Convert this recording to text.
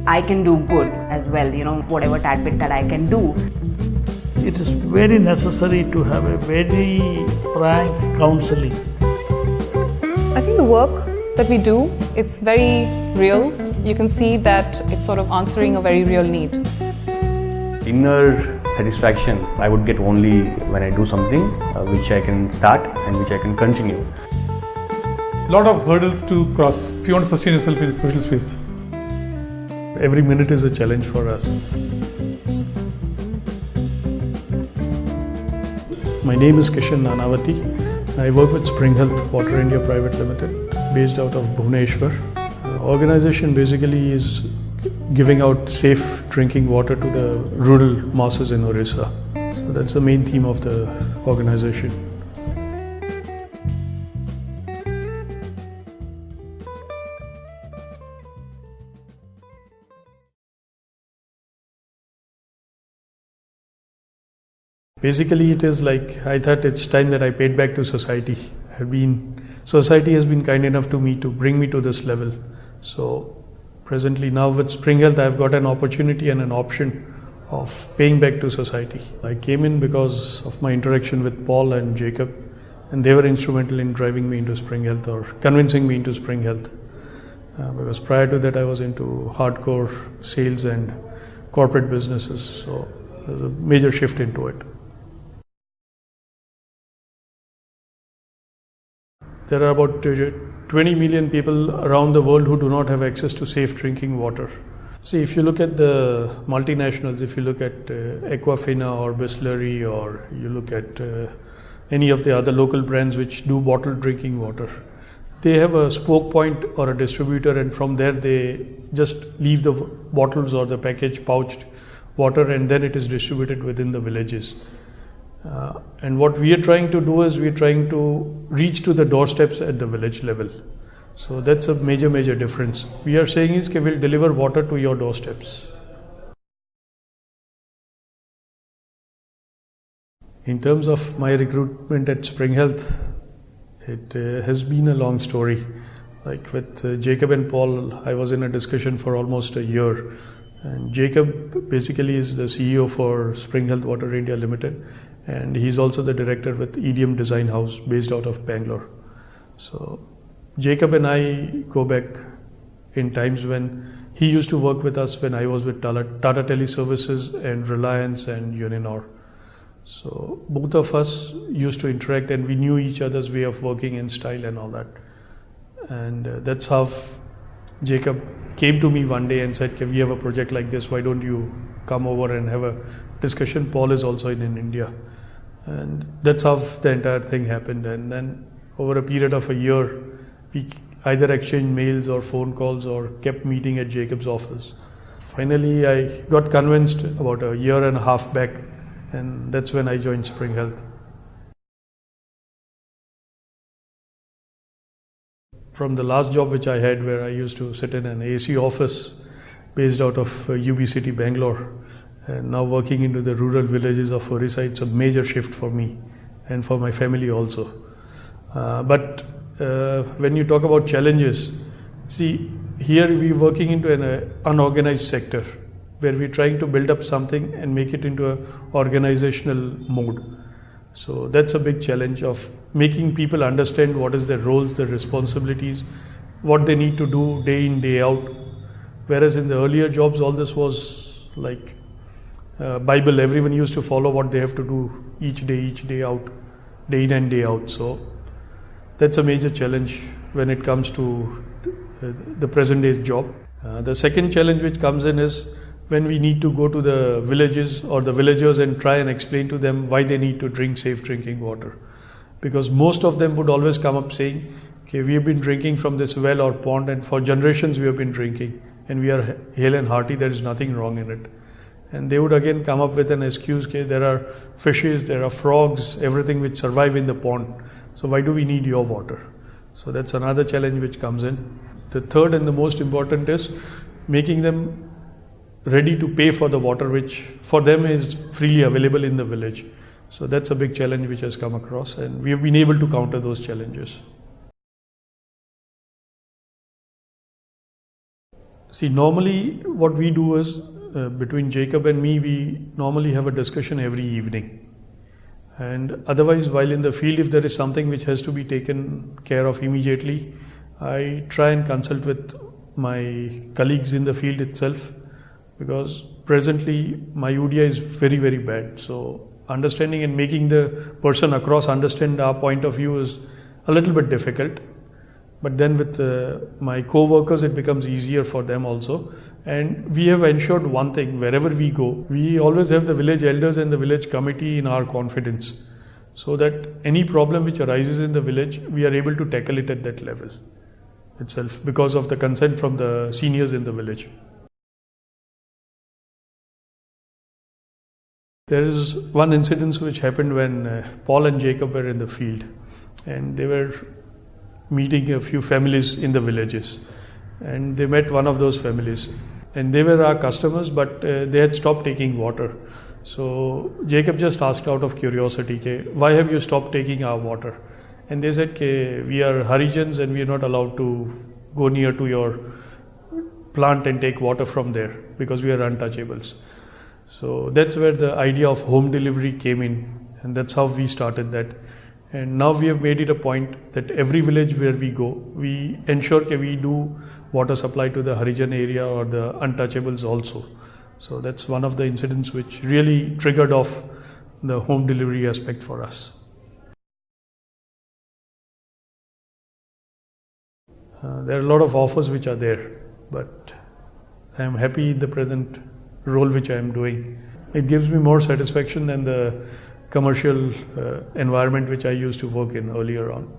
I can do good as well, whatever tad bit that I can do. It is very necessary to have a very frank counseling. I think the work that we do, it's very real. You can see that it's sort of answering a very real need. Inner satisfaction I would get only when I do something which I can start and which I can continue. Lot of hurdles to cross if you want to sustain yourself in social space. Every minute is a challenge for us. My name is Kishan Nanavati. I work with Spring Health Water India Private Limited, based out of Bhubaneswar. Organization basically is giving out safe drinking water to the rural masses in Orissa. So that's the main theme of the organization. Basically, it is like I thought it's time that I paid back to society. Society has been kind enough to me to bring me to this level. So presently now with Spring Health, I've got an opportunity and an option of paying back to society. I came in because of my interaction with Paul and Jacob, and they were instrumental in driving me into Spring Health or convincing me into Spring Health. Because prior to that, I was into hardcore sales and corporate businesses. So there's a major shift into it. There are about 20 million people around the world who do not have access to safe drinking water. See, if you look at the multinationals, if you look at Aquafina or Bisleri, or you look at any of the other local brands which do bottled drinking water, they have a spoke point or a distributor, and from there they just leave the bottles or the package pouched water, and then it is distributed within the villages. And what we are trying to do is we are trying to reach to the doorsteps at the village level. So that's a major difference. We are saying is that we'll deliver water to your doorsteps. In terms of my recruitment at Spring Health, it has been a long story. Like with Jacob and Paul, I was in a discussion for almost a year. And Jacob basically is the CEO for Spring Health Water India Limited. And he's also the director with EDM Design House based out of Bangalore. So Jacob and I go back in times when he used to work with us when I was with Tata Teleservices and Reliance and Uninor. So both of us used to interact, and we knew each other's way of working and style and all that. And that's how Jacob came to me one day and said, we have a project like this, why don't you come over and have a discussion? Paul is also in India. And that's how the entire thing happened. And then over a period of a year, we either exchanged mails or phone calls or kept meeting at Jacob's office. Finally, I got convinced about a year and a half back, and that's when I joined Spring Health. From the last job which I had, where I used to sit in an AC office based out of UB City, Bangalore, and now working into the rural villages of Orissa, it's a major shift for me and for my family also. But when you talk about challenges, see, here we're working into an unorganized sector where we're trying to build up something and make it into an organizational mode. So that's a big challenge of making people understand what is their roles, their responsibilities, what they need to do day in, day out. Whereas in the earlier jobs, all this was like Bible. Everyone used to follow what they have to do each day out, day in and day out. So that's a major challenge when it comes to the present day job. The second challenge which comes in is when we need to go to the villages or the villagers and try and explain to them why they need to drink safe drinking water. Because most of them would always come up saying, okay, we have been drinking from this well or pond, and for generations we have been drinking, and we are hale and hearty, there is nothing wrong in it. And they would again come up with an excuse, okay, there are fishes, there are frogs, everything which survive in the pond. So why do we need your water? So that's another challenge which comes in. The third and the most important is making them ready to pay for the water which for them is freely available in the village. So that's a big challenge which has come across, and we have been able to counter those challenges. See, normally what we do is between Jacob and me, we normally have a discussion every evening. And otherwise, while in the field, if there is something which has to be taken care of immediately, I try and consult with my colleagues in the field itself, because presently my UDI is very, very bad. So understanding and making the person across understand our point of view is a little bit difficult. But then with my co-workers, it becomes easier for them also. And we have ensured one thing: wherever we go, we always have the village elders and the village committee in our confidence, so that any problem which arises in the village, we are able to tackle it at that level itself, because of the consent from the seniors in the village. There is one incident which happened when Paul and Jacob were in the field, and they were meeting a few families in the villages, and they met one of those families, and they were our customers, but they had stopped taking water. So Jacob just asked out of curiosity, why have you stopped taking our water? And they said, we are Harijans and we are not allowed to go near to your plant and take water from there because we are untouchables. So that's where the idea of home delivery came in, and that's how we started that. And now we have made it a point that every village where we go, we ensure that we do water supply to the Harijan area or the untouchables also. So that's one of the incidents which really triggered off the home delivery aspect for us. There are a lot of offers which are there, but I am happy in the present role which I am doing. It gives me more satisfaction than the commercial environment which I used to work in earlier on.